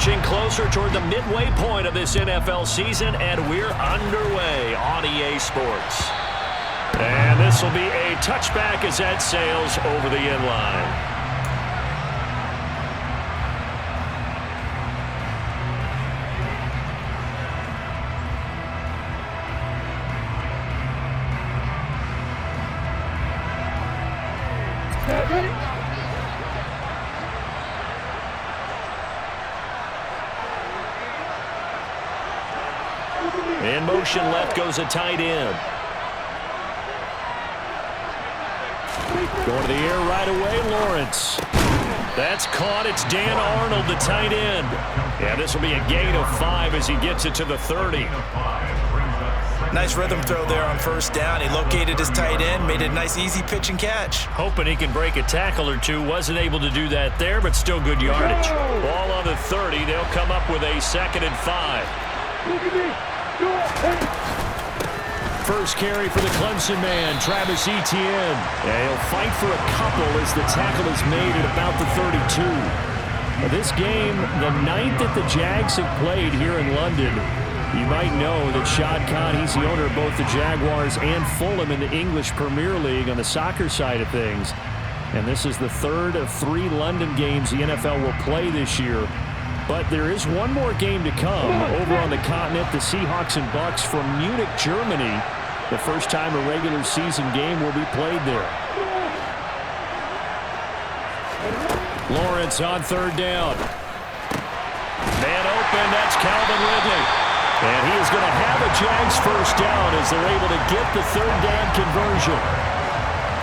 inching closer toward the midway point of this NFL season, and we're underway on EA Sports. And this will be a touchback as that sails over the end line. In motion left goes a tight end. Going to the air right away, Lawrence. That's caught. It's Dan Arnold, the tight end. Yeah, this will be a gain of 5 as he gets it to the 30. Nice rhythm throw there on first down. He located his tight end, made a nice easy pitch and catch. Hoping he can break a tackle or two. Wasn't able to do that there, but still good yardage. Ball on the 30. They'll come up with a 2nd and 5. First carry for the Clemson man, Travis Etienne. Yeah, he'll fight for a couple as the tackle is made at about the 32. Now, this game, the 9th that the Jags have played here in London. You might know that Shad Khan, he's the owner of both the Jaguars and Fulham in the English Premier League on the soccer side of things. And this is the 3rd of 3 London games the NFL will play this year. But there is one more game to come over on the continent. The Seahawks and Bucks from Munich, Germany. The first time a regular season game will be played there. Lawrence on 3rd down. Man open, that's Calvin Ridley. And he is going to have a Jags first down as they're able to get the 3rd down conversion.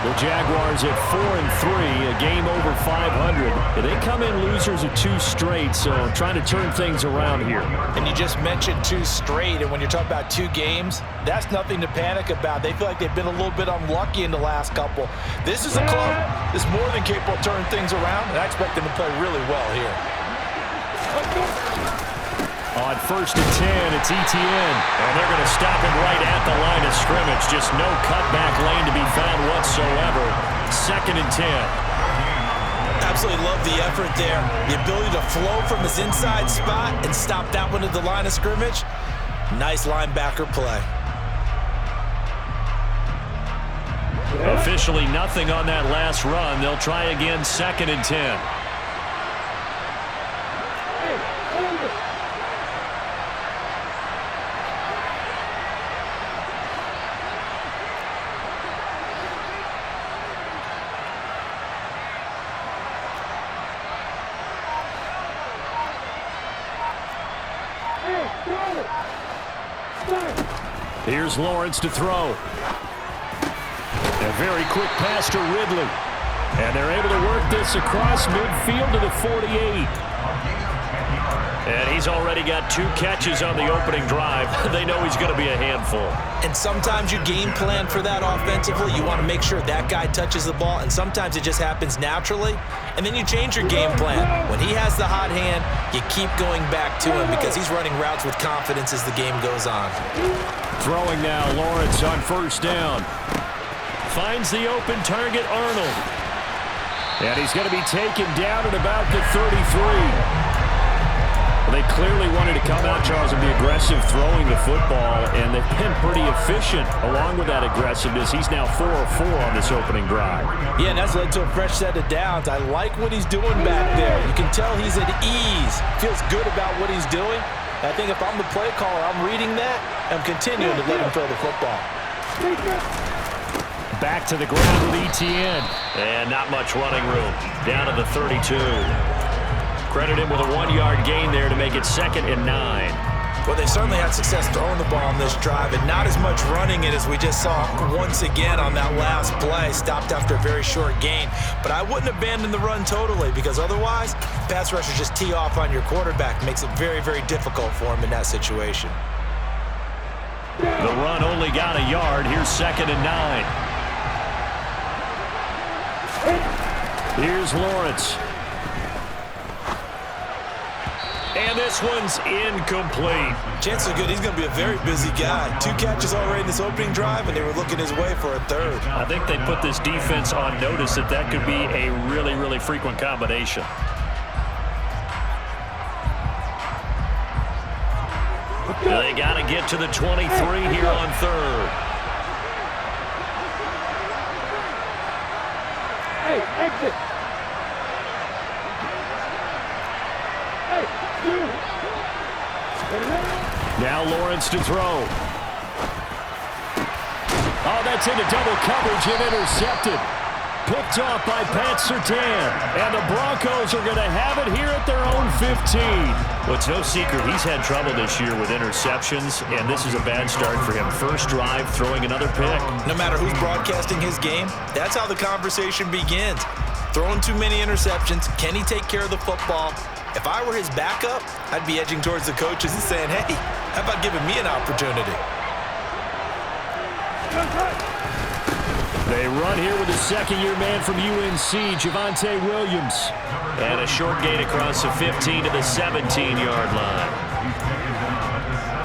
The Jaguars at 4-3, a game over 500. They come in losers of 2 straight, so trying to turn things around here. And you just mentioned 2 straight, and when you're talking about 2 games, that's nothing to panic about. They feel like they've been a little bit unlucky in the last couple. This is a club that's more than capable of turning things around, and I expect them to play really well here. On 1st and 10, it's Etienne. And they're going to stop him right at the line of scrimmage. Just no cutback lane to be found whatsoever. 2nd and 10. Absolutely love the effort there. The ability to flow from his inside spot and stop that one at the line of scrimmage. Nice linebacker play. Officially nothing on that last run. They'll try again 2nd and 10. Here's Lawrence to throw. A very quick pass to Ridley. And they're able to work this across midfield to the 48. And he's already got 2 catches on the opening drive. They know he's going to be a handful. And sometimes you game plan for that offensively. You want to make sure that guy touches the ball, and sometimes it just happens naturally. And then you change your game plan. When he has the hot hand, you keep going back to him because he's running routes with confidence as the game goes on. Throwing now, Lawrence on 1st down. Finds the open target, Arnold. And he's going to be taken down at about the 33. They clearly wanted to come out, Charles, and be aggressive throwing the football, and they've been pretty efficient along with that aggressiveness. He's now 4 of 4 on this opening drive. Yeah, and that's led to a fresh set of downs. I like what he's doing back there. You can tell he's at ease, feels good about what he's doing. I think if I'm the play caller, I'm reading that, and I'm continuing to let him throw the football. Back to the ground with Etienne, and not much running room. Down to the 32. Credit him with a 1-yard gain there to make it 2nd and 9. Well, they certainly had success throwing the ball on this drive, and not as much running it as we just saw once again on that last play. Stopped after a very short gain. But I wouldn't abandon the run totally, because otherwise, pass rushers just tee off on your quarterback. Makes it very, very difficult for him in that situation. The run only got a yard. Here's 2nd and 9. Here's Lawrence. And this one's incomplete. Chances are good he's going to be a very busy guy. 2 catches already in this opening drive, and they were looking his way for a 3rd. I think they put this defense on notice that that could be a really, really frequent combination. They got to get to the 23 here on third. Hey, exit. Hey, you. Now Lawrence to throw. Oh, that's into double coverage and intercepted. Picked off by Pat Surtain. And the Broncos are going to have it here at their own 15. Well, it's no secret he's had trouble this year with interceptions, and this is a bad start for him. First drive, throwing another pick. No matter who's broadcasting his game, that's how the conversation begins. Throwing too many interceptions. Can he take care of the football? If I were his backup, I'd be edging towards the coaches and saying, hey, how about giving me an opportunity? They run here with a second-year man from UNC, Javonte Williams. And a short gain across the 15 to the 17-yard line.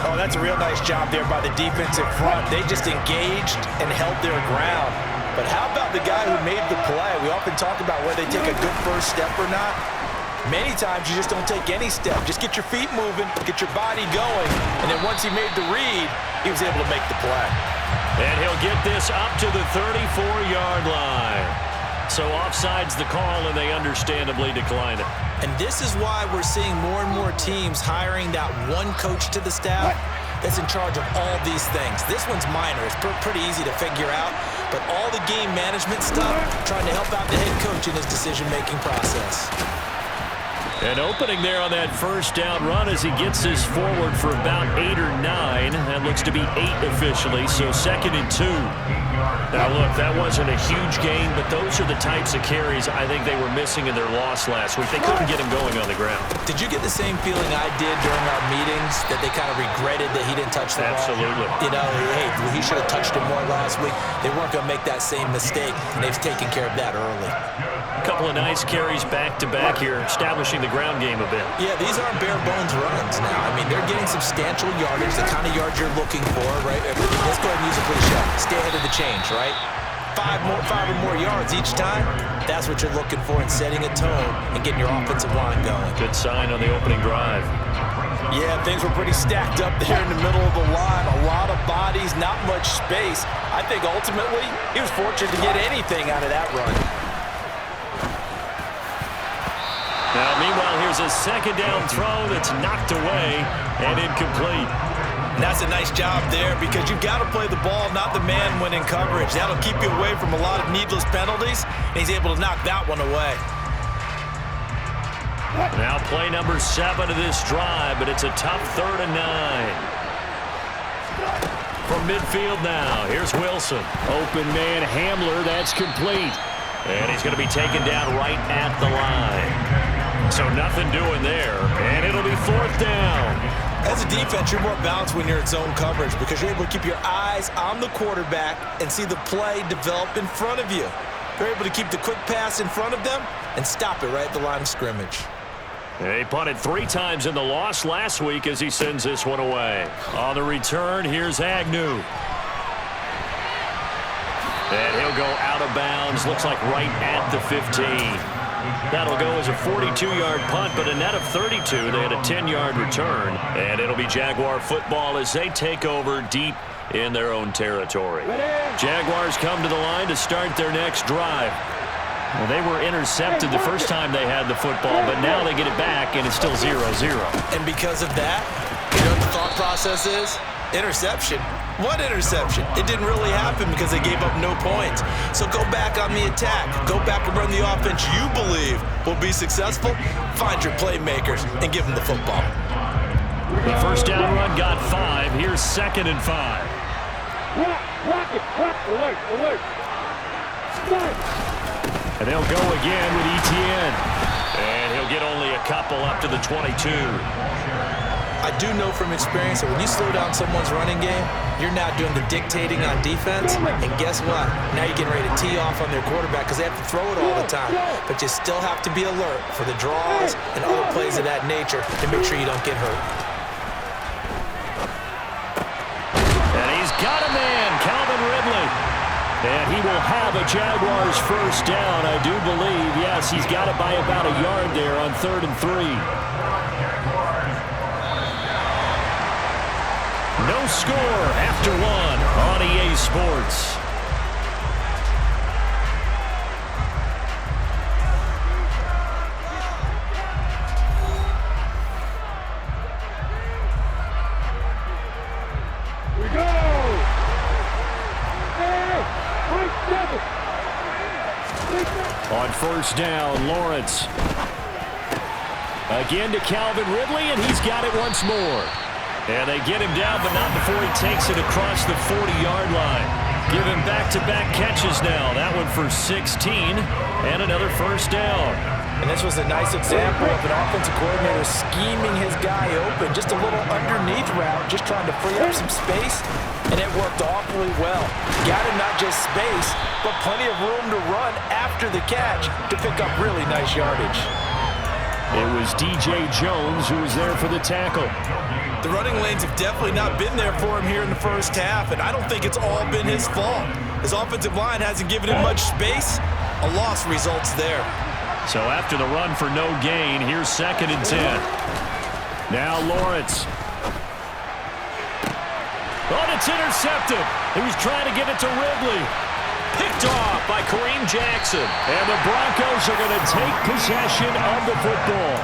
Oh, that's a real nice job there by the defensive front. They just engaged and held their ground. But how about the guy who made the play? We often talk about whether they take a good first step or not. Many times you just don't take any step. Just get your feet moving, get your body going, and then once he made the read, he was able to make the play. And he'll get this up to the 34-yard line. So offside's the call, and they understandably decline it. And this is why we're seeing more and more teams hiring that one coach to the staff that's in charge of all these things. This one's minor. It's pretty easy to figure out. But all the game management stuff, trying to help out the head coach in his decision-making process. An opening there on that first down run as he gets this forward for about 8 or 9. That looks to be 8 officially, so 2nd and 2. Now, look, that wasn't a huge gain, but those are the types of carries I think they were missing in their loss last week. They couldn't get him going on the ground. Did you get the same feeling I did during our meetings, that they kind of regretted that he didn't touch the ball? Absolutely. You know, hey, he should have touched it more last week. They weren't going to make that same mistake, and they've taken care of that early. A couple of nice carries back-to-back here, establishing the ground game a bit. Yeah, these aren't bare-bones runs now. I mean, they're getting substantial yardage, the kind of yards you're looking for, right? Let's go ahead and use a cliche. Stay ahead of the change, right? 5 or more yards each time, that's what you're looking for in setting a tone and getting your offensive line going. Good sign on the opening drive. Yeah, things were pretty stacked up there in the middle of the line. A lot of bodies, not much space. I think ultimately he was fortunate to get anything out of that run. Now, meanwhile, here's a second down throw that's knocked away and incomplete. And that's a nice job there because you've got to play the ball, not the man when in coverage. That'll keep you away from a lot of needless penalties, and he's able to knock that one away. Now play number 7 of this drive, but it's a tough 3rd and 9. From midfield now, here's Wilson. Open man Hamler, that's complete. And he's going to be taken down right at the line. So nothing doing there, and it'll be 4th down. As a defense, you're more balanced when you're in zone coverage because you're able to keep your eyes on the quarterback and see the play develop in front of you. You're able to keep the quick pass in front of them and stop it right at the line of scrimmage. He punted 3 times in the loss last week as he sends this one away. On the return, here's Agnew. And he'll go out of bounds, looks like right at the 15. That'll go as a 42-yard punt, but a net of 32. They had a 10-yard return, and it'll be Jaguar football as they take over deep in their own territory. Jaguars come to the line to start their next drive. Well, they were intercepted the first time they had the football, but now they get it back, and it's still 0-0. And because of that, you know what the thought process is? Interception. What interception? It didn't really happen because they gave up no points. So go back on the attack. Go back and run the offense you believe will be successful. Find your playmakers and give them the football. The first down run got 5. Here's 2nd and 5. Rock it. Alert. And they'll go again with Etienne. And he'll get only a couple up to the 22. I do know from experience that when you slow down someone's running game, you're now doing the dictating on defense. And guess what? Now you're getting ready to tee off on their quarterback because they have to throw it all the time. But you still have to be alert for the draws and other plays of that nature to make sure you don't get hurt. And he's got a man, Calvin Ridley. And he will have a Jaguars first down, I do believe. Yes, he's got it by about a yard there on 3rd and 3. score after one on EA Sports. On first down, Lawrence. Again to Calvin Ridley, and he's got it once more. And they get him down, but not before he takes it across the 40-yard line. Give him back-to-back catches now. That one for 16, and another first down. And this was a nice example of an offensive coordinator scheming his guy open. Just a little underneath route, just trying to free up some space, and it worked awfully well. Got him not just space, but plenty of room to run after the catch to pick up really nice yardage. It was DJ Jones who was there for the tackle. The running lanes have definitely not been there for him here in the first half, and I don't think it's all been his fault. His offensive line hasn't given him much space. A loss results there. So after the run for no gain, here's 2nd and 10. Now Lawrence. Oh, it's intercepted. He was trying to give it to Ridley. Picked off by Kareem Jackson. And the Broncos are going to take possession of the football.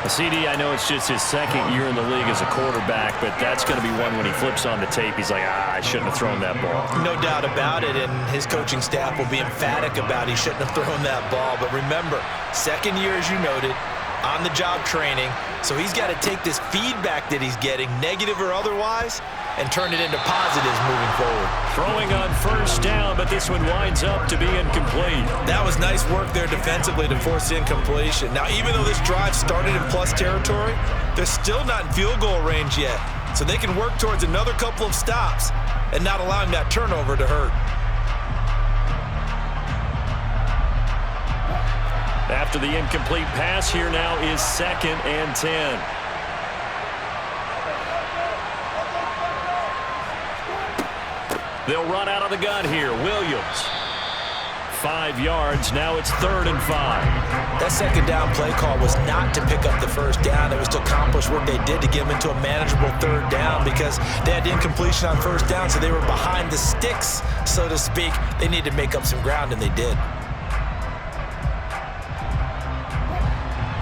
CD, I know it's just his 2nd year in the league as a quarterback, but that's going to be one when he flips on the tape. He's like, I shouldn't have thrown that ball. No doubt about it, and his coaching staff will be emphatic about he shouldn't have thrown that ball. But remember, 2nd year, as you noted, on-the-job training, so he's got to take this feedback that he's getting, negative or otherwise, and turn it into positives moving forward. Throwing on first down, but this one winds up to be incomplete. That was nice work there defensively to force incompletion. Now, even though this drive started in plus territory, they're still not in field goal range yet, so they can work towards another couple of stops and not allowing that turnover to hurt. After the incomplete pass, here now is 2nd and 10. They'll run out of the gun here. Williams. 5 yards. Now it's 3rd and 5. That 2nd down play call was not to pick up the first down. It was to accomplish what they did to get them into a manageable 3rd down because they had incompletion on first down, so they were behind the sticks, so to speak. They needed to make up some ground, and they did.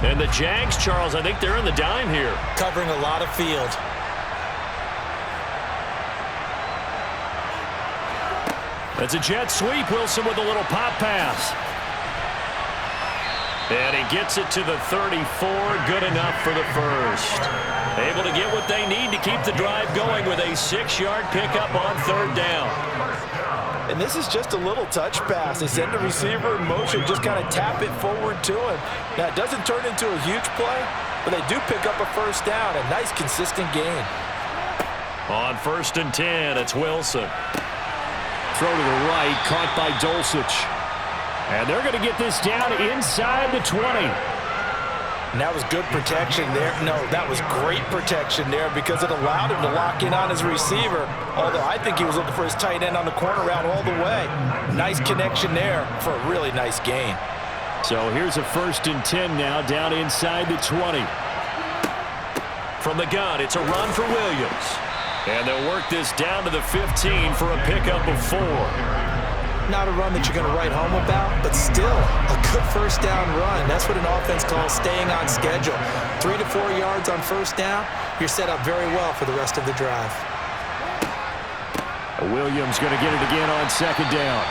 And the Jags, Charles, I think they're in the dime here. Covering a lot of field. That's a jet sweep. Wilson with a little pop pass. And he gets it to the 34. Good enough for the first. Able to get what they need to keep the drive going with a 6-yard pickup on 3rd down. And this is just a little touch pass. They send the receiver in motion, just kind of tap it forward to him. Now, it doesn't turn into a huge play, but they do pick up a first down. A nice, consistent gain. On 1st and 10, it's Wilson. Throw to the right, caught by Dulcich. And they're going to get this down inside the 20. And that was good protection there. No, that was great protection there because it allowed him to lock in on his receiver, although I think he was looking for his tight end on the corner route all the way. Nice connection there for a really nice gain. So here's a 1st and 10 now, down inside the 20. From the gun, it's a run for Williams. And they'll work this down to the 15 for a pickup of 4. Not a run that you're going to write home about, but still a good first down run. That's what an offense calls staying on schedule. 3 to 4 yards on first down, you're set up very well for the rest of the drive. Williams going to get it again on 2nd down.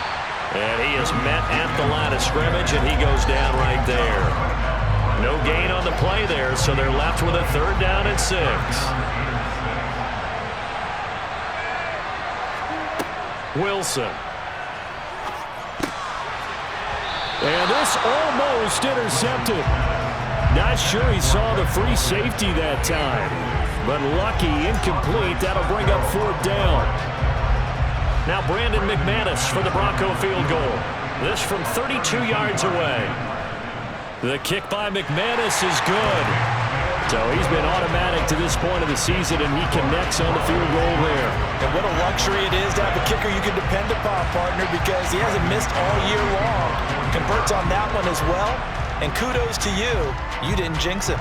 And he is met at the line of scrimmage, and he goes down right there. No gain on the play there, so they're left with a 3rd down and 6. Wilson. And this almost intercepted. Not sure he saw the free safety that time. But lucky, incomplete. That'll bring up 4th down. Now Brandon McManus for the Bronco field goal. This from 32 yards away. The kick by McManus is good. So he's been automatic to this point of the season, and he connects on the field goal there. And what a luxury it is to have a kicker you can depend upon, partner, because he hasn't missed all year long. Converts on that one as well, and kudos to you. You didn't jinx him.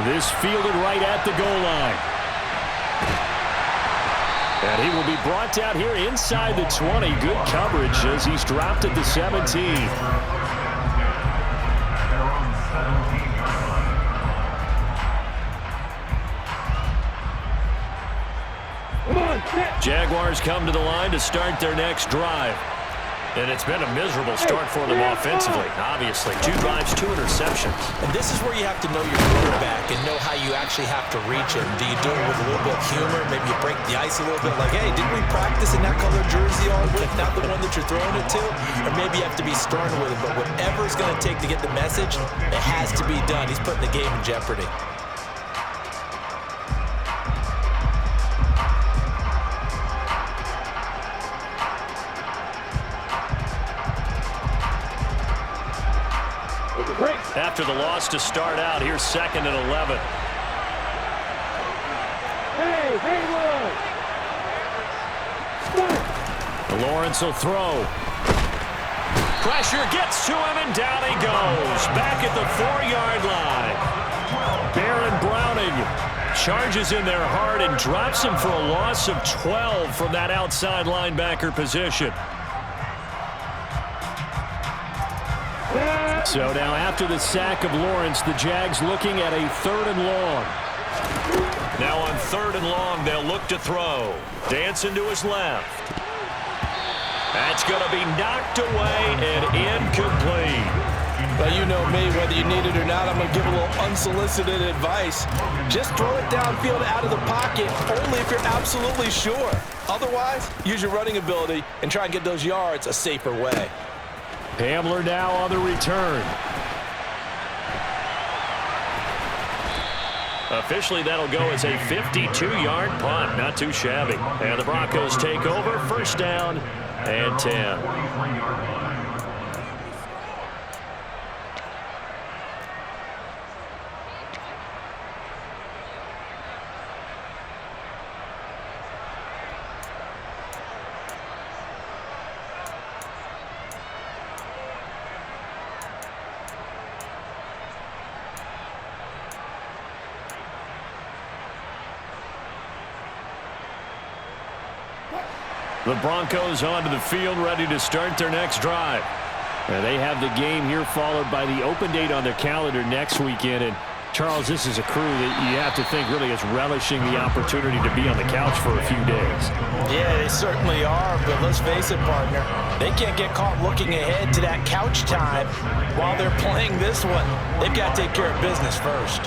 This fielded right at the goal line. And he will be brought down here inside the 20. Good coverage as he's dropped at the 17. Jaguars come to the line to start their next drive. And it's been a miserable start for them offensively, obviously. 2 drives, 2 interceptions. And this is where you have to know your quarterback and know how you actually have to reach him. Do you do it with a little bit of humor? Maybe you break the ice a little bit like, hey, didn't we practice in that color jersey all week, not the one that you're throwing it to? Or maybe you have to be stern with him. But whatever it's going to take to get the message, it has to be done. He's putting the game in jeopardy. After the loss to start out, here's 2nd and 11. Hey, Haywood! Lawrence will throw. Pressure gets to him, and down he goes. Back at the 4-yard line. Baron Browning charges in there hard and drops him for a loss of 12 from that outside linebacker position. So now after the sack of Lawrence, the Jags looking at a 3rd and long. Now on 3rd and long, they'll look to throw. Dancing to his left. That's going to be knocked away and incomplete. Well, you know me, whether you need it or not, I'm going to give a little unsolicited advice. Just throw it downfield out of the pocket, only if you're absolutely sure. Otherwise, use your running ability and try and get those yards a safer way. Hamler now on the return. Officially, that'll go as a 52-yard punt. Not too shabby. And the Broncos take over. 1st down and 10. The Broncos onto the field, ready to start their next drive. And they have the game here followed by the open date on their calendar next weekend. And Charles, this is a crew that you have to think really is relishing the opportunity to be on the couch for a few days. Yeah, they certainly are, but let's face it, partner. They can't get caught looking ahead to that couch time while they're playing this one. They've got to take care of business first.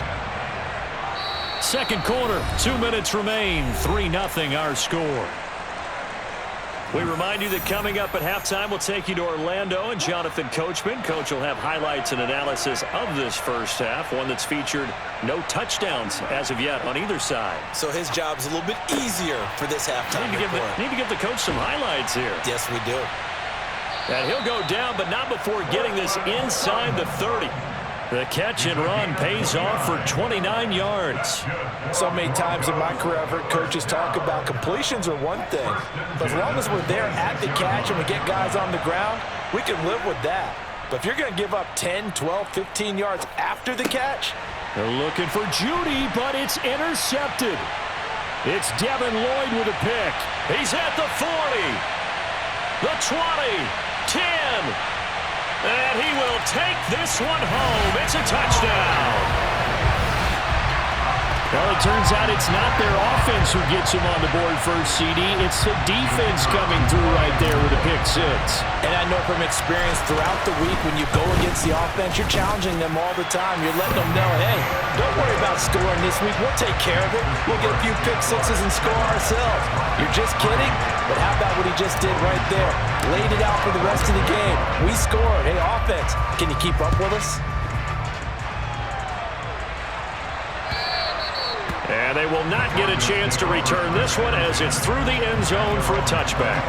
2nd quarter, 2 minutes remain. 3-0 our score. We remind you that coming up at halftime, we'll take you to Orlando and Jonathan Coachman. Coach will have highlights and analysis of this first half, one that's featured no touchdowns as of yet on either side. So his job's a little bit easier for this halftime report. Need to give the coach some highlights here. Yes, we do. And he'll go down, but not before getting this inside the 30. The catch and run pays off for 29 yards. So many times in my career, I've heard coaches talk about completions are one thing. But as long as we're there at the catch and we get guys on the ground, we can live with that. But if you're going to give up 10, 12, 15 yards after the catch. They're looking for Judy, but it's intercepted. It's Devin Lloyd with a pick. He's at the 40, the 20, 10. And he will take this one home. It's a touchdown. Well, it turns out it's not their offense who gets him on the board first, CD. It's the defense coming through right there with a pick 6. And I know from experience throughout the week when you go against the offense, you're challenging them all the time. You're letting them know, hey, don't worry about scoring this week. We'll take care of it. We'll get a few pick 6s and score ourselves. You're just kidding? But how about what he just did right there? Laid it out for the rest of the game. We scored. Hey, offense, can you keep up with us? And they will not get a chance to return this one as it's through the end zone for a touchback.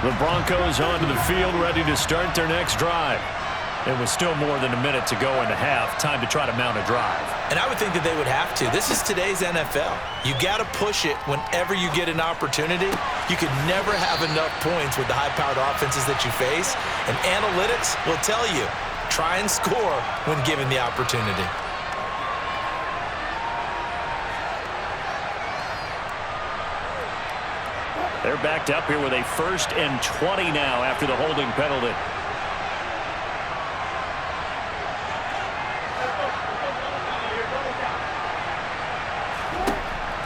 The Broncos onto the field ready to start their next drive. It was still more than a minute to go in the half. Time to try to mount a drive. And I would think that they would have to. This is today's NFL. You got to push it whenever you get an opportunity. You could never have enough points with the high-powered offenses that you face. And analytics will tell you, try and score when given the opportunity. They're backed up here with a 1st and 20 now after the holding penalty.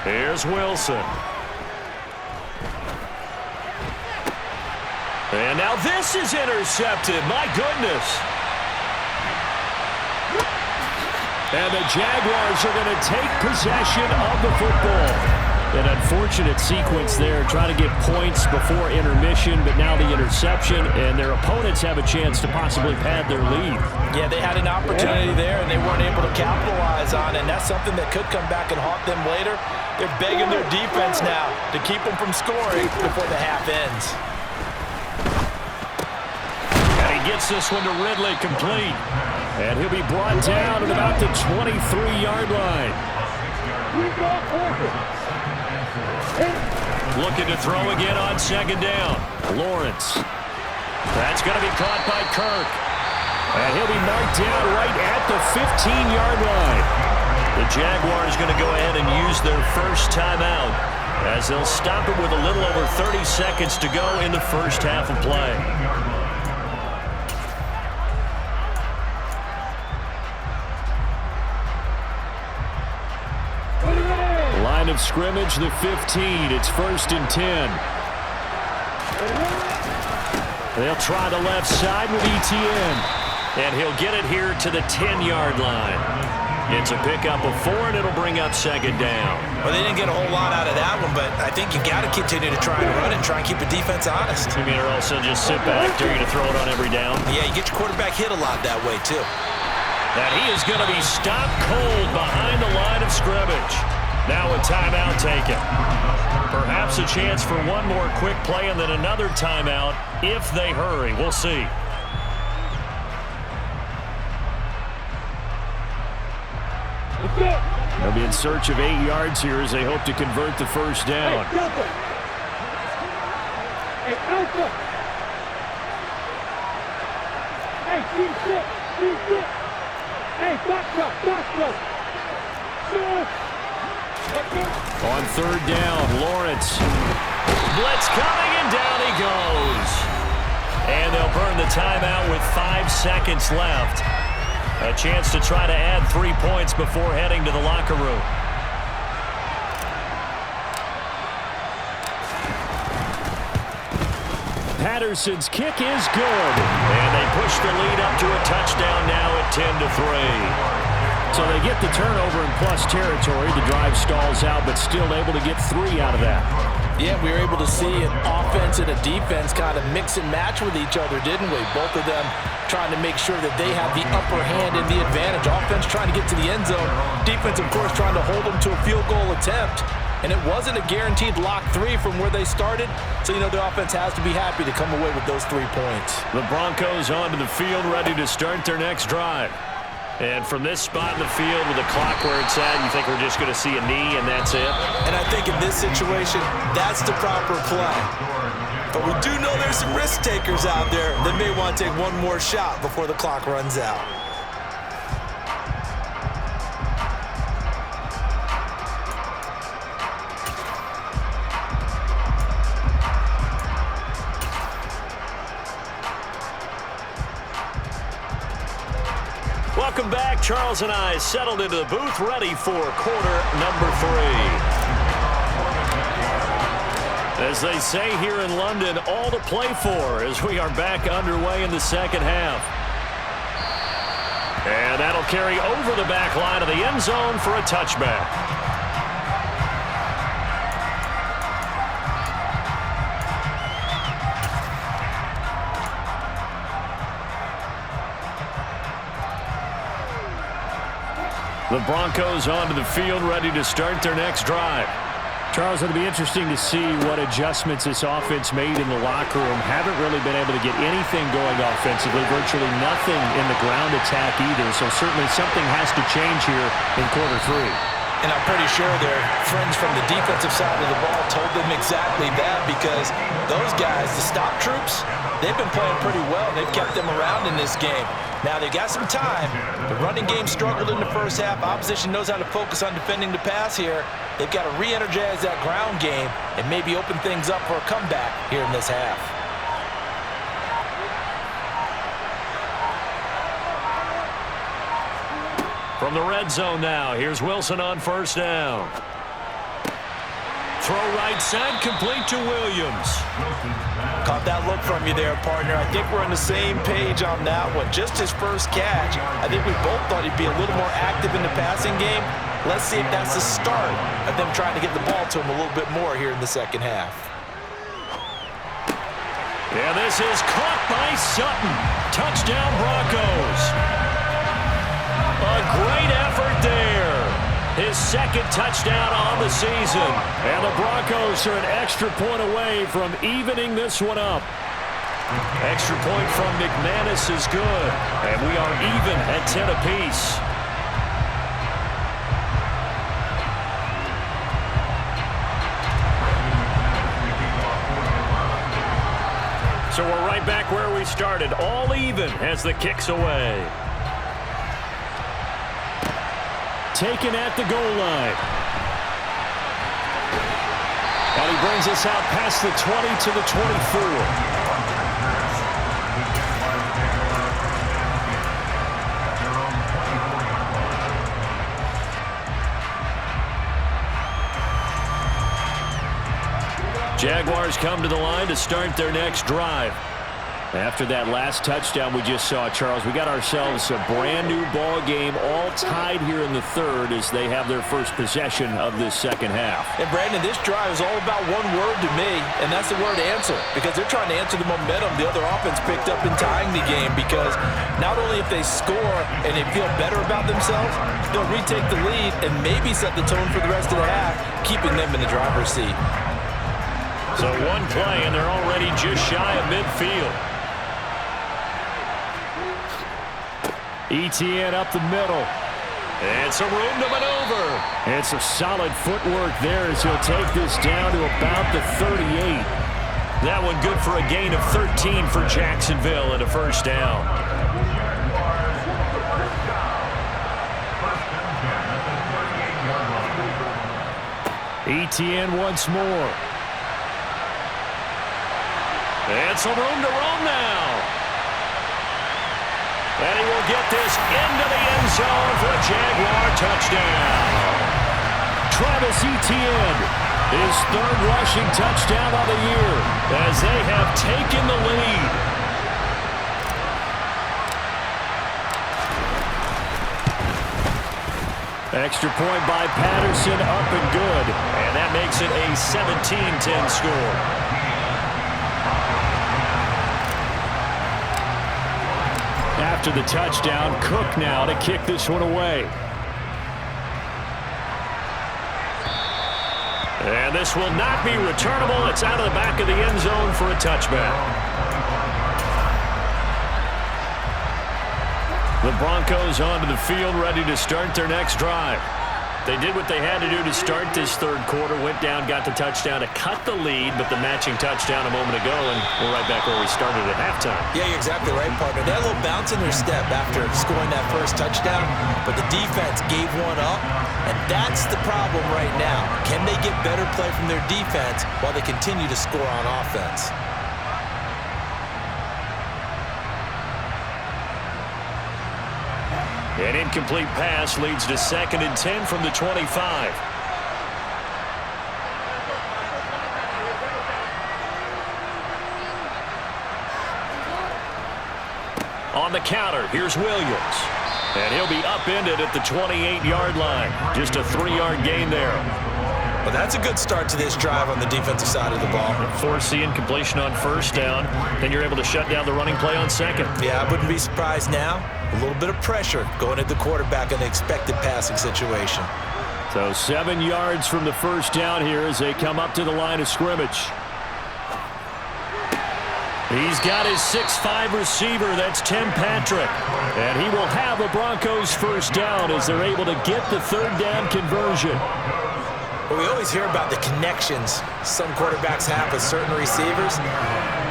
Here's Wilson. And now this is intercepted. My goodness. And the Jaguars are going to take possession of the football. An unfortunate sequence there, trying to get points before intermission, but now the interception, and their opponents have a chance to possibly pad their lead. Yeah, they had an opportunity there, and they weren't able to capitalize on it, and that's something that could come back and haunt them later. They're begging their defense now to keep them from scoring before the half ends. And he gets this one to Ridley, complete. And he'll be brought down at about the 23-yard line. Looking to throw again on 2nd down. Lawrence. That's going to be caught by Kirk. And he'll be marked down right at the 15-yard line. The Jaguars going to go ahead and use their first timeout as they'll stop it with a little over 30 seconds to go in the first half of play. Line of scrimmage, the 15. It's 1st and 10. They'll try the left side with Etienne. And he'll get it here to the 10-yard line. It's a pickup of 4, and it'll bring up 2nd down. Well, they didn't get a whole lot out of that one, but I think you've got to continue to try and run it and try and keep the defense honest. You mean, or also just sit back, dare you to throw it on every down? Yeah, you get your quarterback hit a lot that way, too. And he is going to be stopped cold behind the line of scrimmage. Now a timeout taken. Perhaps a chance for one more quick play and then another timeout if they hurry. We'll see. They'll be in search of 8 yards here as they hope to convert the first down. On 3rd down, Lawrence. Blitz coming, and down he goes. And they'll burn the timeout with 5 seconds left. A chance to try to add 3 points before heading to the locker room. Patterson's kick is good. And they push the lead up to a touchdown now at 10-3. So they get the turnover in plus territory. The drive stalls out, but still able to get 3 out of that. Yeah, we were able to see an offense and a defense kind of mix and match with each other, didn't we? Both of them trying to make sure that they have the upper hand and the advantage. Offense trying to get to the end zone. Defense, of course, trying to hold them to a field goal attempt. And it wasn't a guaranteed lock 3 from where they started. So, you know, the offense has to be happy to come away with those 3 points. The Broncos onto the field, ready to start their next drive. And from this spot in the field with the clock where it's at, you think we're just going to see a knee and that's it? And I think in this situation, that's the proper play. But we do know there's some risk takers out there that may want to take one more shot before the clock runs out. Welcome back. Charles and I settled into the booth, ready for quarter number 3. As they say here in London, all to play for as we are back underway in the second half. And that'll carry over the back line of the end zone for a touchback. The Broncos onto the field, ready to start their next drive. Charles, it'll be interesting to see what adjustments this offense made in the locker room. Haven't really been able to get anything going offensively, virtually nothing in the ground attack either. So certainly something has to change here in quarter three. And I'm pretty sure their friends from the defensive side of the ball told them exactly that, because those guys, the stop troops, they've been playing pretty well. They've kept them around in this game. Now they've got some time. The running game struggled in the first half. Opposition knows how to focus on defending the pass here. They've got to re-energize that ground game and maybe open things up for a comeback here in this half. From the red zone now, here's Wilson on first down. Throw right side, complete to Williams. Caught that look from you there, partner. I think we're on the same page on that one. Just his first catch. I think we both thought he'd be a little more active in the passing game. Let's see if that's the start of them trying to get the ball to him a little bit more here in the second half. Yeah, this is caught by Sutton. Touchdown, Broncos. A great effort there. His second touchdown on the season. And the Broncos are an extra point away from evening this one up. Extra point from McManus is good. And we are even at 10 apiece. So we're right back where we started. All even as the kick's away. Taken at the goal line. And he brings us out past the 20 to the 24. Jaguars come to the line to start their next drive. After that last touchdown we just saw, Charles, we got ourselves a brand new ball game, all tied here in the third as they have their first possession of this second half. And Brandon, this drive is all about one word to me, and that's the word answer, because they're trying to answer the momentum the other offense picked up in tying the game, because not only if they score and they feel better about themselves, they'll retake the lead and maybe set the tone for the rest of the half, keeping them in the driver's seat. So one play and they're already just shy of midfield. ETN up the middle. And some room to maneuver. And some solid footwork there as he'll take this down to about the 38. That one good for a gain of 13 for Jacksonville and a first down. ETN once more. And some room to roam now. And he will get this into the end zone for a Jaguar touchdown. Travis Etienne, his third rushing touchdown of the year as they have taken the lead. Extra point by Patterson, up and good. And that makes it a 17-10 score. After the touchdown, Cook now to kick this one away. And this will not be returnable. It's out of the back of the end zone for a touchback. The Broncos onto the field, ready to start their next drive. They did what they had to do to start this third quarter, went down, got the touchdown to cut the lead, but the matching touchdown a moment ago, and we're right back where we started at halftime. Yeah, you're exactly right, partner. They had a little bounce in their step after scoring that first touchdown, but the defense gave one up, and that's the problem right now. Can they get better play from their defense while they continue to score on offense? An incomplete pass leads to 2nd and 10 from the 25. On the counter, here's Williams. And he'll be upended at the 28-yard line. Just a 3-yard gain there. Well, that's a good start to this drive on the defensive side of the ball. Force the incompletion on first down. Then you're able to shut down the running play on second. Yeah, I wouldn't be surprised now. A little bit of pressure going at the quarterback in an expected passing situation. So 7 yards from the first down here as they come up to the line of scrimmage. He's got his 6'5" receiver. That's Tim Patrick. And he will have a Broncos first down as they're able to get the third down conversion. Well, we always hear about the connections some quarterbacks have with certain receivers.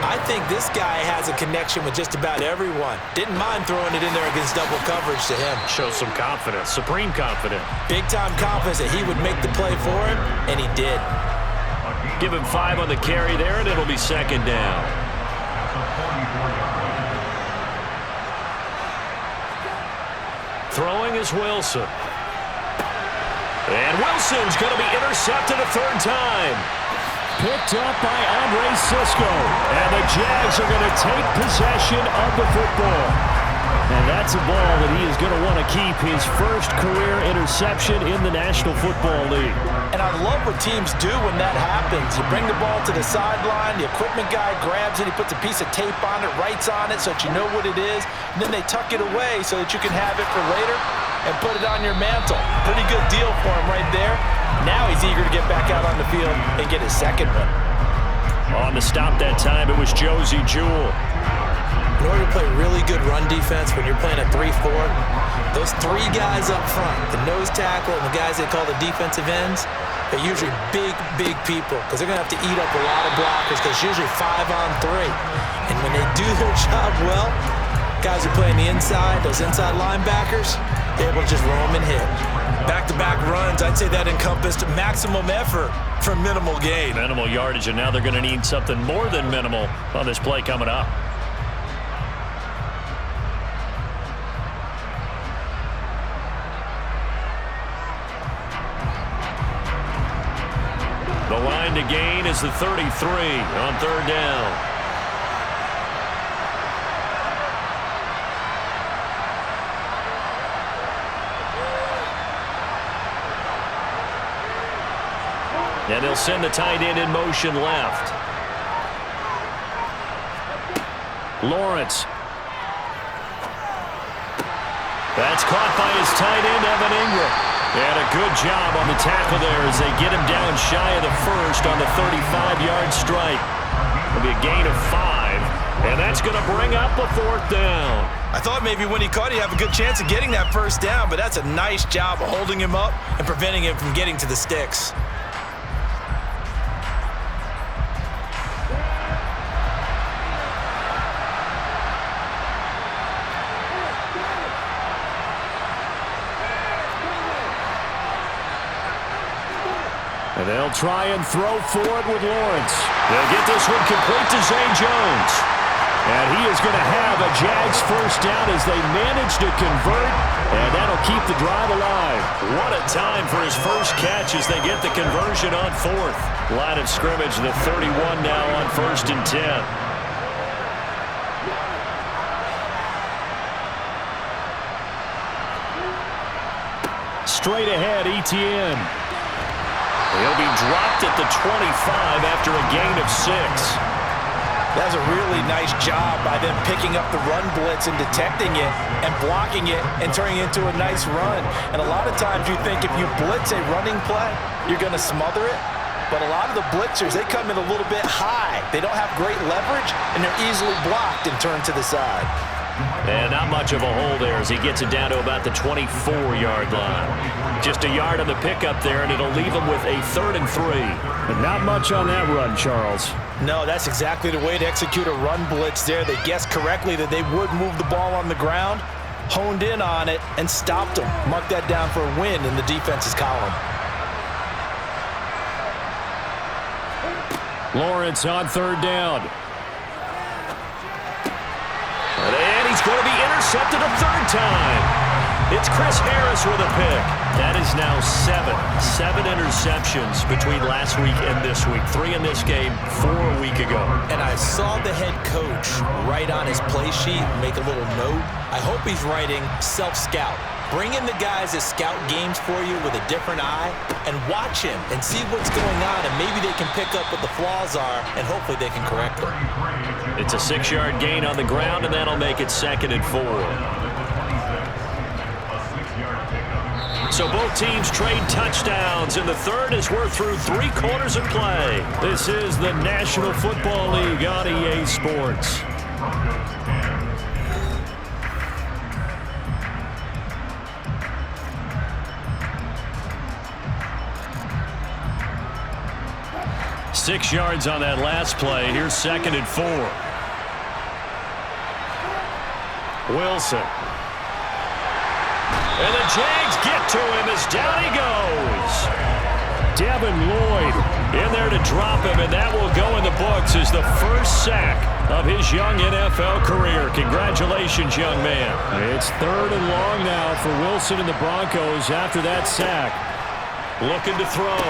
I think this guy has a connection with just about everyone. Didn't mind throwing it in there against double coverage to him. Shows some confidence, supreme confidence. Big-time confidence that he would make the play for him, and he did. Give him 5 on the carry there, and it'll be second down. Throwing is Wilson. And Wilson's going to be intercepted a third time. Picked up by Andre Sisco. And the Jags are going to take possession of the football. And that's a ball that he is going to want to keep, his first career interception in the National Football League. And I love what teams do when that happens. You bring the ball to the sideline, the equipment guy grabs it, he puts a piece of tape on it, writes on it so that you know what it is, and then they tuck it away so that you can have it for later and put it on your mantle. Pretty good deal for him right there. Now he's eager to get back out on the field and get his second one. On the stop that time, it was Josie Jewell. In order to play really good run defense when you're playing a 3-4, those 3 guys up front, the nose tackle and the guys they call the defensive ends, they're usually big people because they're going to have to eat up a lot of blockers because it's usually 5-on-3. And when they do their job well, guys who play on the inside, those inside linebackers, they're able to just roam and hit. Back-to-back runs, I'd say that encompassed maximum effort for minimal gain. Minimal yardage, and now they're going to need something more than minimal on this play coming up. The line to gain is the 33 on third down. And they'll send the tight end in motion left. Lawrence. That's caught by his tight end, Evan Ingram. And a good job on the tackle there as they get him down shy of the first on the 35-yard strike. It'll be a gain of 5, and that's going to bring up a fourth down. I thought maybe when he caught it, he'd have a good chance of getting that first down, but that's a nice job of holding him up and preventing him from getting to the sticks. And they'll try and throw forward with Lawrence. They'll get this one complete to Zay Jones. And he is going to have a Jags first down as they manage to convert, and that'll keep the drive alive. What a time for his first catch as they get the conversion on fourth. Line of scrimmage, the 31 now on 1st and 10. Straight ahead, Etienne. He'll be dropped at the 25 after a gain of 6. That was a really nice job by them picking up the run blitz and detecting it and blocking it and turning it into a nice run. And a lot of times you think if you blitz a running play, you're going to smother it. But a lot of the blitzers, they come in a little bit high. They don't have great leverage, and they're easily blocked and turned to the side. And not much of a hole there as he gets it down to about the 24-yard line. Just a yard on the pickup there, and it'll leave him with a 3rd and 3. But not much on that run, Charles. No, that's exactly the way to execute a run blitz there. They guessed correctly that they would move the ball on the ground, honed in on it, and stopped them. Mark that down for a win in the defense's column. Lawrence on 3rd down. And he's going to be intercepted a 3rd time. It's Chris Harris with a pick. That is now 7 interceptions between last week and this week. 3 in this game, 4 a week ago. And I saw the head coach write on his play sheet, make a little note. I hope he's writing self-scout. Bring in the guys that scout games for you with a different eye and watch him and see what's going on, and maybe they can pick up what the flaws are, and hopefully they can correct them. It's a 6-yard gain on the ground, and that'll make it 2nd and 4. So both teams trade touchdowns in the third as we're through 3 quarters of play. This is the National Football League on EA Sports. Six yards on that last play. Here's 2nd and 4. Wilson. And the Jags get to him as down he goes. Devin Lloyd in there to drop him, and that will go in the books as the first sack of his young NFL career. Congratulations, young man. It's 3rd and long now for Wilson and the Broncos after that sack. Looking to throw.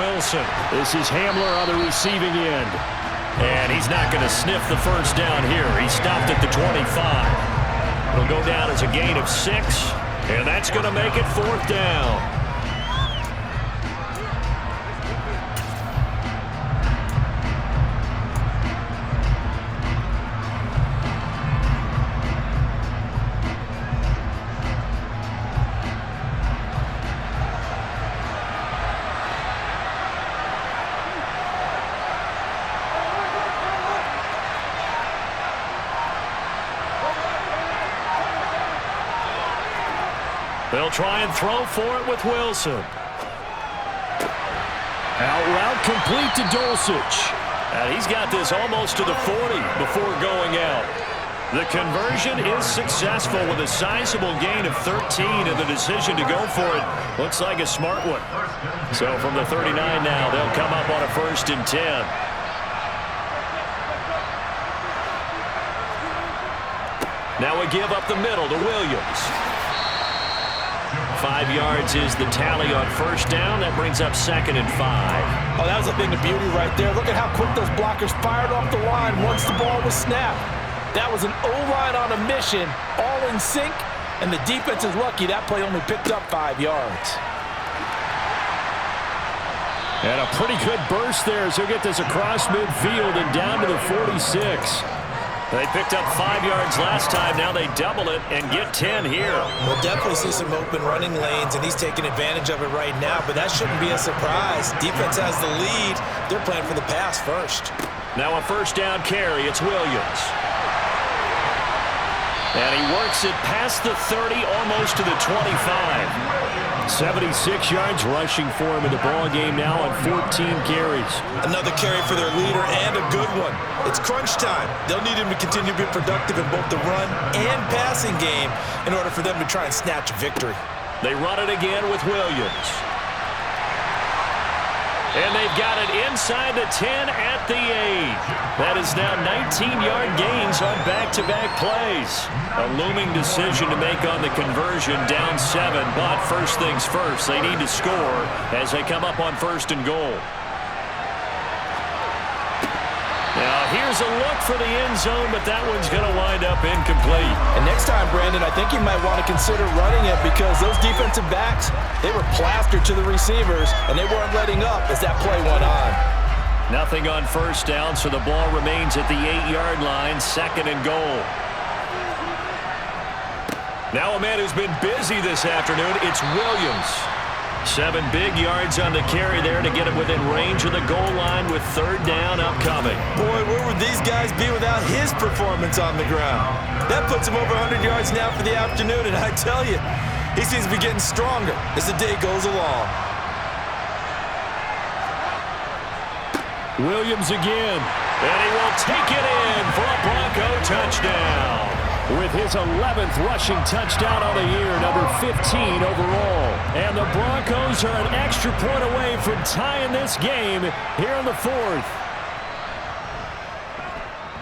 Wilson. This is Hamler on the receiving end. And he's not going to sniff the first down here. He stopped at the 25. It'll go down as a gain of 6. And that's going to make it 4th down. They'll try and throw for it with Wilson. Out route complete to Dulcich. And he's got this almost to the 40 before going out. The conversion is successful with a sizable gain of 13, and the decision to go for it looks like a smart one. So from the 39 now, they'll come up on a 1st and 10. Now we give up the middle to Williams. 5 yards is the tally on 1st down. That brings up 2nd and 5. Oh, that was a thing of beauty right there. Look at how quick those blockers fired off the line once the ball was snapped. That was an O-line on a mission, all in sync, and the defense is lucky that play only picked up 5 yards. And a pretty good burst there as he'll get this across midfield and down to the 46. They picked up 5 yards last time. Now they double it and get 10 here. We'll definitely see some open running lanes, and he's taking advantage of it right now, but that shouldn't be a surprise. Defense has the lead. They're playing for the pass first. Now a 1st down carry. It's Williams. And he works it past the 30, almost to the 25. 76 yards rushing for him in the ball game now on 14 carries. Another carry for their leader, and a good one. It's crunch time. They'll need him to continue to be productive in both the run and passing game in order for them to try and snatch a victory. They run it again with Williams. And they've got it inside the 10 at the 8. That is now 19-yard gains on back-to-back plays. A looming decision to make on the conversion, down 7. But first things first, they need to score as they come up on 1st and goal. Now here's a look for the end zone, but that one's going to wind up incomplete. And next time, Brandon, I think you might want to consider running it because those defensive backs, they were plastered to the receivers, and they weren't letting up as that play went on. Nothing on 1st down, so the ball remains at the 8-yard line, 2nd and goal. Now a man who's been busy this afternoon, it's Williams. 7 big yards on the carry there to get it within range of the goal line with 3rd down upcoming. Boy, where would these guys be without his performance on the ground? That puts him over 100 yards now for the afternoon, and I tell you, he seems to be getting stronger as the day goes along. Williams again, and he will take it in for a Bronco touchdown. With his 11th rushing touchdown on the year, number 15 overall. And the Broncos are an extra point away from tying this game here in the 4th.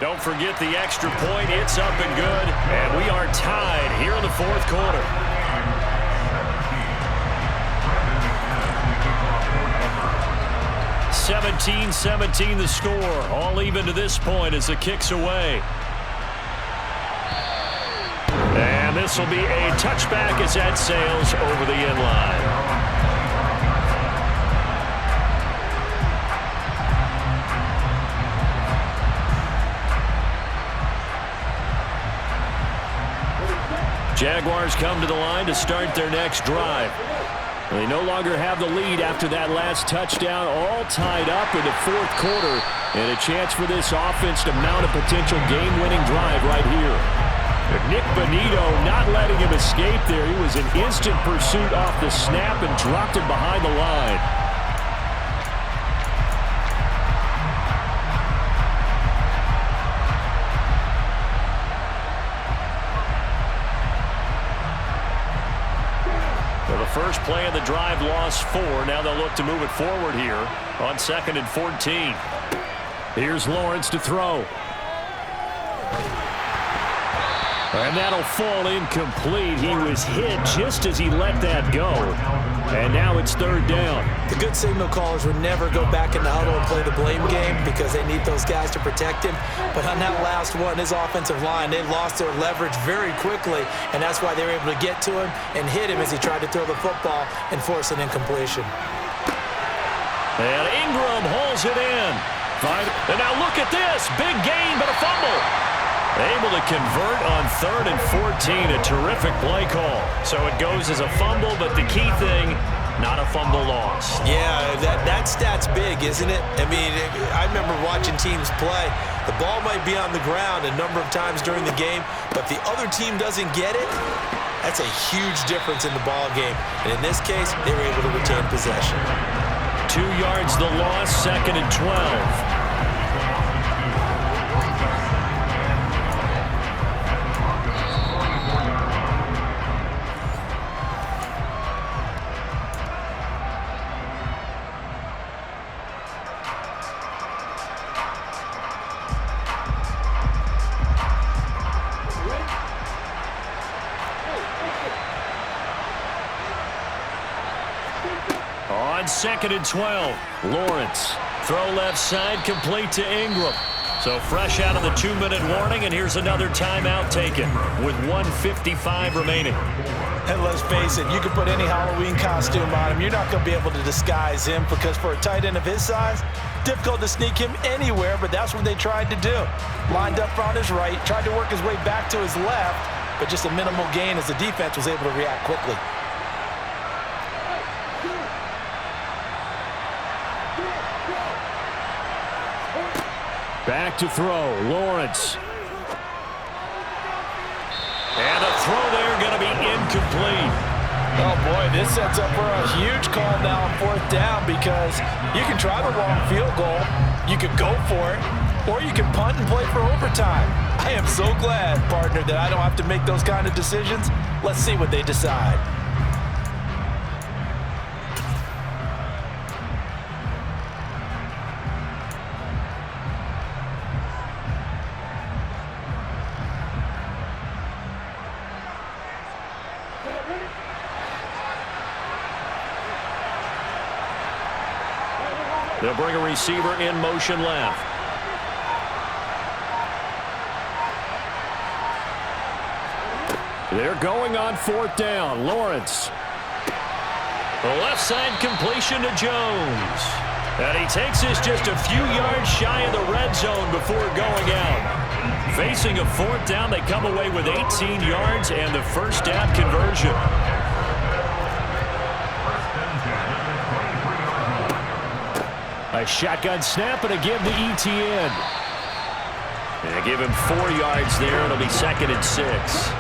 Don't forget the extra point. It's up and good. And we are tied here in the 4th quarter. (17-17) the score. All even to this point as the kick's away. And this will be a touchback as that sails over the end line. Jaguars come to the line to start their next drive. They no longer have the lead after that last touchdown, all tied up in the fourth quarter, and a chance for this offense to mount a potential game-winning drive right here. Nick Bonito not letting him escape there. He was in instant pursuit off the snap and dropped him behind the line. First play of the drive, lost 4. Now they'll look to move it forward here on 2nd and 14. Here's Lawrence to throw. And that'll fall incomplete. He was hit just as he let that go. And now it's 3rd down. The good signal callers would never go back in the huddle and play the blame game because they need those guys to protect him. But on that last one, his offensive line, they lost their leverage very quickly, and that's why they were able to get to him and hit him as he tried to throw the football and force an incompletion. And Ingram hauls it in. And now look at this. Big gain, but a fumble. Able to convert on 3rd and 14. A terrific play call. So it goes as a fumble, but the key thing, not a fumble loss. Yeah, that stat's big, isn't it? I mean, I remember watching teams play. The ball might be on the ground a number of times during the game, but the other team doesn't get it. That's a huge difference in the ball game. And in this case, they were able to retain possession. 2 yards the loss, 2nd and 12. On 2nd and 12, Lawrence. Throw left side, complete to Ingram. So fresh out of the 2-minute warning, and here's another timeout taken with 1:55 remaining. And let's face it, you can put any Halloween costume on him. You're not going to be able to disguise him because for a tight end of his size, difficult to sneak him anywhere, but that's what they tried to do. Lined up on his right, tried to work his way back to his left, but just a minimal gain as the defense was able to react quickly. Back to throw, Lawrence. And a throw there going to be incomplete. Oh, boy, this sets up for a huge call now on 4th down because you can try the long field goal, you can go for it, or you can punt and play for overtime. I am so glad, partner, that I don't have to make those kind of decisions. Let's see what they decide. They'll bring a receiver in motion left. They're going on 4th down. Lawrence. The left side completion to Jones. And he takes this just a few yards shy of the red zone before going out. Facing a 4th down, they come away with 18 yards and the first down conversion. A shotgun snap and a give to Etienne. And give him 4 yards there. It'll be 2nd and 6.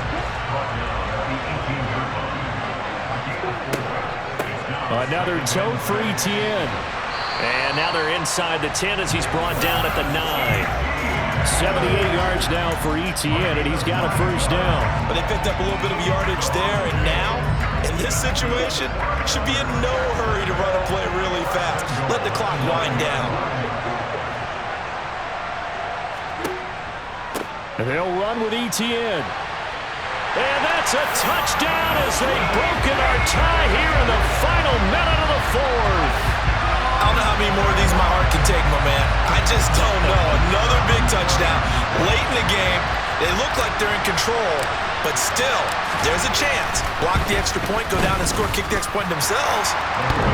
Another tote for Etienne. And now they're inside the 10 as he's brought down at the 9. 78 yards now for Etienne, and he's got a first down. But they picked up a little bit of yardage there, and now, in this situation, should be in no hurry to run a play really fast. Let the clock wind down. And they'll run with Etienne. And that's a touchdown as they've broken our tie here in the final minute of the 4th. I don't know how many more of these my heart can take, my man. I just don't know. Another big touchdown. Late in the game, they look like they're in control, but still, there's a chance. Block the extra point, go down and score, kick the extra point themselves.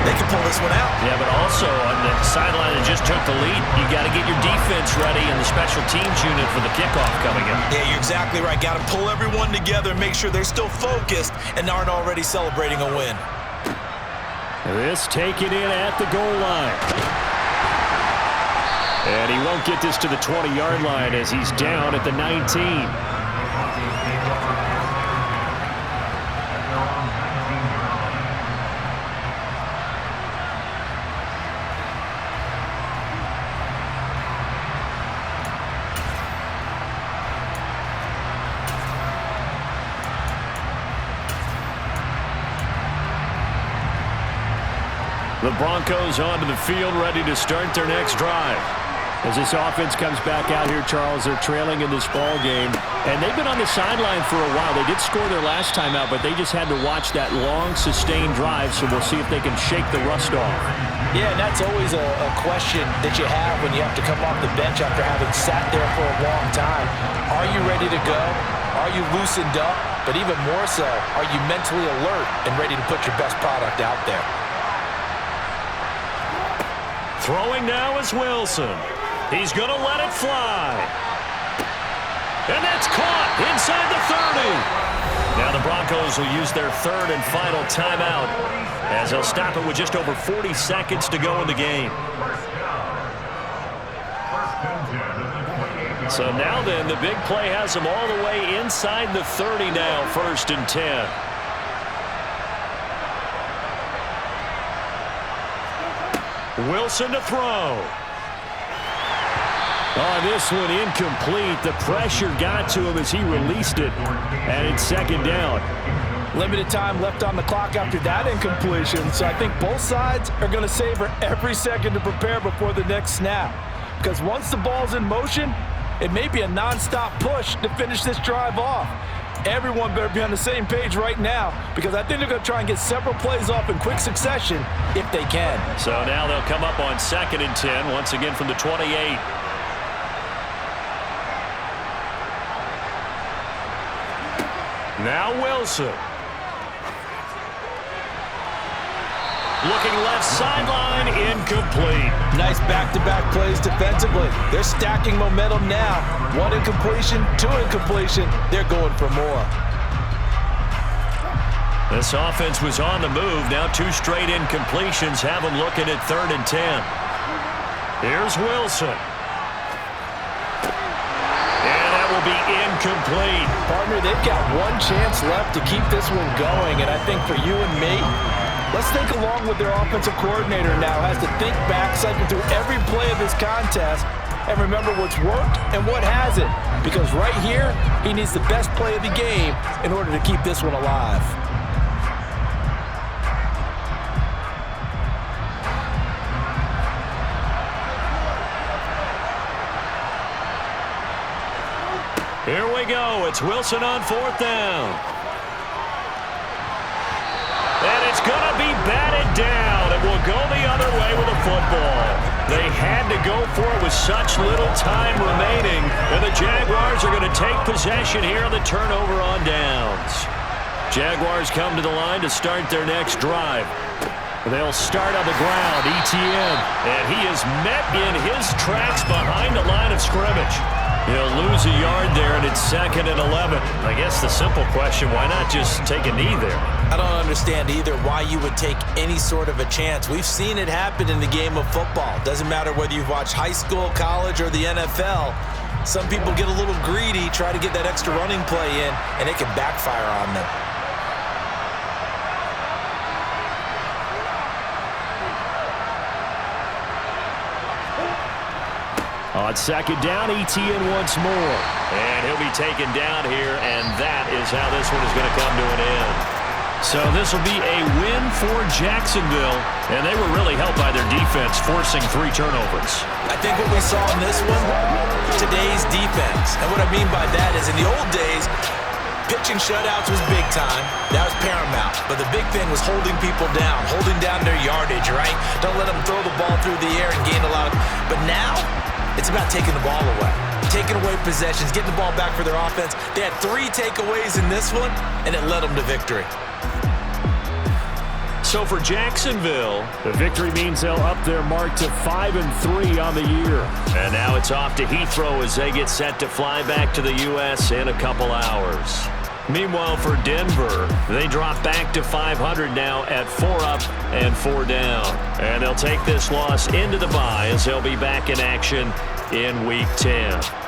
They can pull this one out. Yeah, but also on the sideline that just took the lead, you got to get your defense ready and the special teams unit for the kickoff coming up. Yeah, you're exactly right. Got to pull everyone together and make sure they're still focused and aren't already celebrating a win. This taken in at the goal line. And he won't get this to the 20-yard line as he's down at the 19. The Broncos onto the field, ready to start their next drive. As this offense comes back out here, Charles, they're trailing in this ball game, and they've been on the sideline for a while. They did score their last time out, but they just had to watch that long, sustained drive, so we'll see if they can shake the rust off. Yeah, and that's always a question that you have when you have to come off the bench after having sat there for a long time. Are you ready to go? Are you loosened up? But even more so, are you mentally alert and ready to put your best product out there? Throwing now is Wilson. He's going to let it fly. And that's caught inside the 30. Now the Broncos will use their third and final timeout as they'll stop it with just over 40 seconds to go in the game. So now then, the big play has them all the way inside the 30 now, 1st and 10. Wilson to throw. Oh, this one incomplete. The pressure got to him as he released it, and it's 2nd down. Limited time left on the clock after that incompletion, so I think both sides are going to savor every second to prepare before the next snap. Because once the ball's in motion, it may be a non-stop push to finish this drive off. Everyone better be on the same page right now, because I think they're going to try and get several plays off in quick succession if they can. So now they'll come up on 2nd and 10, once again from the 28. Now Wilson. Looking left sideline, incomplete. Nice back-to-back plays defensively. They're stacking momentum now. 1 incompletion, 2 incompletion. They're going for more. This offense was on the move. Now 2 straight incompletions have them looking at 3rd and 10. Here's Wilson. And that will be incomplete. Partner, they've got 1 chance left to keep this one going, and I think for you and me, let's think along with their offensive coordinator now. Has to think back, cycle through every play of this contest, and remember what's worked and what hasn't. Because right here, he needs the best play of the game in order to keep this one alive. Here we go. It's Wilson on 4th down. And it's going to be batted down. It will go the other way with the football. They had to go for it with such little time remaining. And the Jaguars are going to take possession here on the turnover on downs. Jaguars come to the line to start their next drive. They'll start on the ground, ETN. And he is met in his tracks behind the line of scrimmage. He'll lose a yard there, and it's 2nd and 11. I guess the simple question, why not just take a knee there? I don't understand either why you would take any sort of a chance. We've seen it happen in the game of football. Doesn't matter whether you've watched high school, college, or the NFL. Some people get a little greedy, try to get that extra running play in, and it can backfire on them. On 2nd down, ETN once more. And he'll be taken down here, and that is how this one is going to come to an end. So this will be a win for Jacksonville, and they were really helped by their defense, forcing 3 turnovers. I think what we saw in this one, today's defense. And what I mean by that is in the old days, pitching shutouts was big time. That was paramount. But the big thing was holding people down, holding down their yardage, right? Don't let them throw the ball through the air and gain a lot of... But now, it's about taking the ball away. Taking away possessions, getting the ball back for their offense. They had 3 takeaways in this one, and it led them to victory. So for Jacksonville, the victory means they'll up their mark to 5-3 on the year. And now it's off to Heathrow as they get set to fly back to the U.S. in a couple hours. Meanwhile, for Denver, they drop back to 500 now at 4 up and 4 down. And they'll take this loss into the bye as they'll be back in action in Week 10.